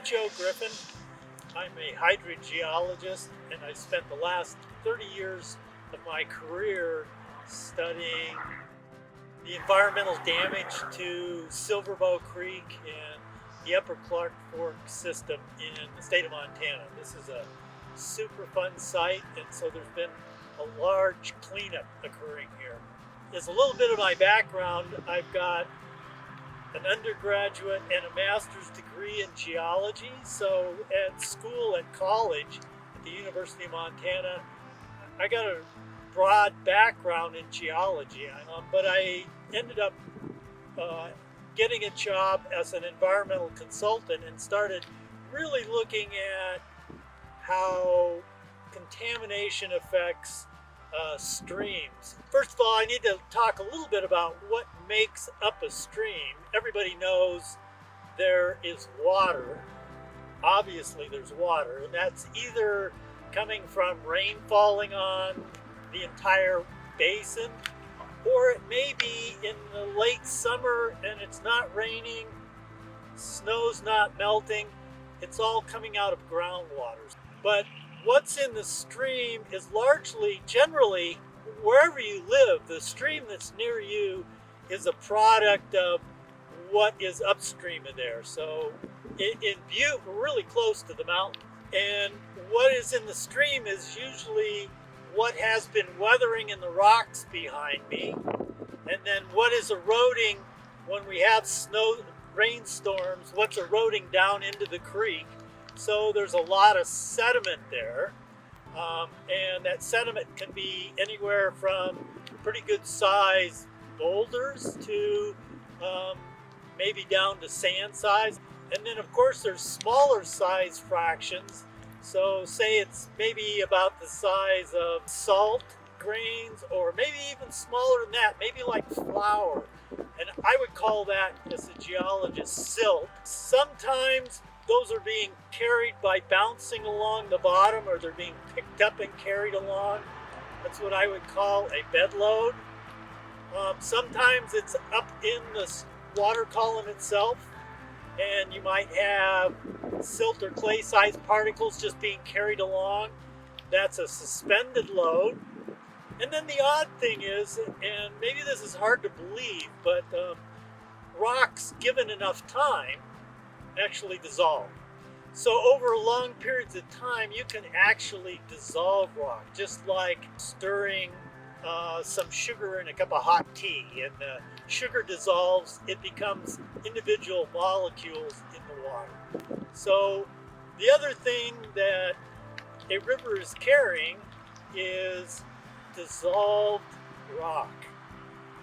Joe Griffin. I'm a hydrogeologist, and I spent the last 30 years of my career studying the environmental damage to Silverbow Creek and the Upper Clark Fork system in the state of Montana. This is a super fun site, and so there's been a large cleanup occurring here. As a little bit of my background, I've got an undergraduate and a master's degree in geology. So at school and college at the University of Montana, I got a broad background in geology, but I ended up getting a job as an environmental consultant and started really looking at how contamination affects streams. First of all, I need to talk a little bit about what makes up a stream. Everybody knows there is water. Obviously there's water, and that's either coming from rain falling on the entire basin, or it may be in the late summer and it's not raining, snow's not melting, it's all coming out of groundwater. But what's in the stream is largely, generally, wherever you live, the stream that's near you is a product of what is upstream of there. So in Butte, we're really close to the mountain. And what is in the stream is usually what has been weathering in the rocks behind me. And then what is eroding when we have snow, rainstorms, what's eroding down into the creek. So there's a lot of sediment there, and that sediment can be anywhere from pretty good size boulders to maybe down to sand size. And then of course there's smaller size fractions. So say it's maybe about the size of salt grains, or maybe even smaller than that, maybe like flour. And I would call that, as a geologist, silt. Sometimes those are being carried by bouncing along the bottom, or they're being picked up and carried along. That's what I would call a bed load. Sometimes it's up in the water column itself, and you might have silt or clay-sized particles just being carried along. That's a suspended load. And then the odd thing is, and maybe this is hard to believe, but rocks, given enough time, actually dissolve. So over long periods of time, you can actually dissolve rock, just like stirring some sugar in a cup of hot tea. And the sugar dissolves, it becomes individual molecules in the water. So the other thing that a river is carrying is dissolved rock.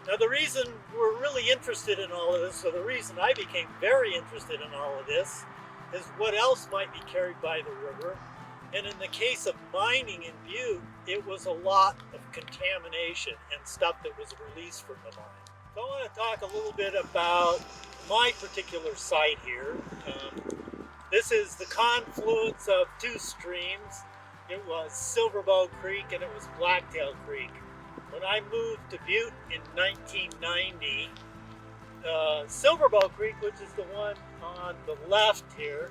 Now the reason we're really interested in all of this, or the reason I became very interested in all of this, is what else might be carried by the river. And in the case of mining in Butte, it was a lot of contamination and stuff that was released from the mine. So I want to talk a little bit about my particular site here. This is the confluence of two streams. It was Silverbow Creek and it was Blacktail Creek. When I moved to Butte in 1990, Silverbow Creek, which is the one on the left here,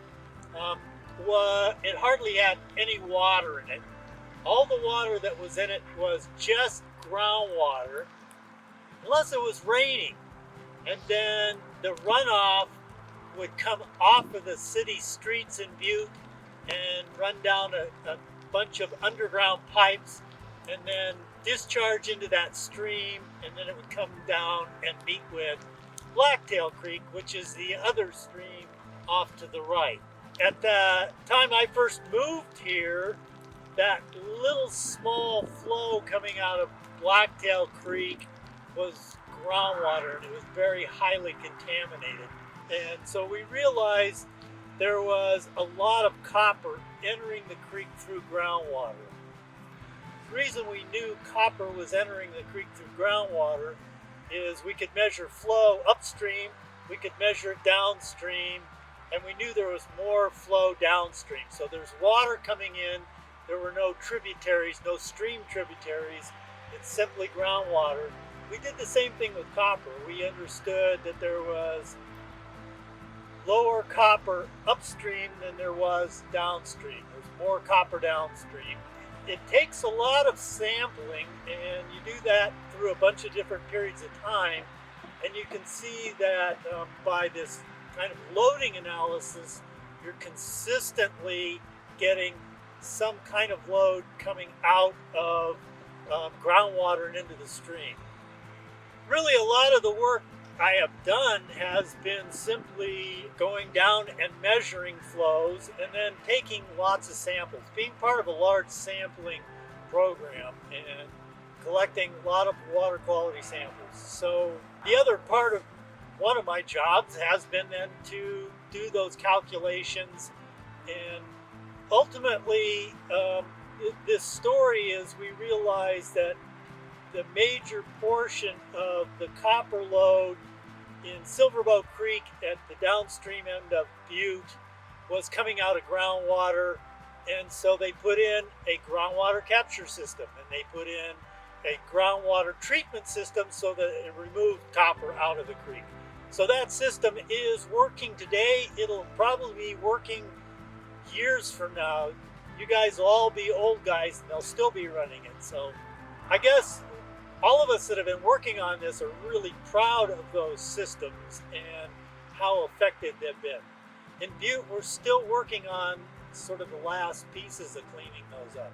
it hardly had any water in it. All the water that was in it was just groundwater, unless it was raining. And then the runoff would come off of the city streets in Butte and run down a bunch of underground pipes and then discharge into that stream, and then it would come down and meet with Blacktail Creek, which is the other stream off to the right. At the time I first moved here, that little small flow coming out of Blacktail Creek was groundwater, and it was very highly contaminated. And so we realized there was a lot of copper entering the creek through groundwater. The reason we knew copper was entering the creek through groundwater is we could measure flow upstream, we could measure it downstream, and we knew there was more flow downstream. So there's water coming in, there were no tributaries, no stream tributaries, it's simply groundwater. We did the same thing with copper. We understood that there was lower copper upstream than there was downstream. There's more copper downstream. It takes a lot of sampling, and you do that through a bunch of different periods of time, and you can see that by this kind of loading analysis, you're consistently getting some kind of load coming out of groundwater and into the stream. Really, a lot of the work I have done has been simply going down and measuring flows and then taking lots of samples, being part of a large sampling program and collecting a lot of water quality samples. So the other part of one of my jobs has been then to do those calculations, and ultimately this story is we realized that the major portion of the copper load in Silverboat Creek at the downstream end of Butte was coming out of groundwater, and so they put in a groundwater capture system and they put in a groundwater treatment system so that it removed copper out of the creek. So that system is working today. It'll probably be working years from now. You guys will all be old guys and they'll still be running it. So I guess all of us that have been working on this are really proud of those systems and how effective they've been. In Butte, we're still working on sort of the last pieces of cleaning those up.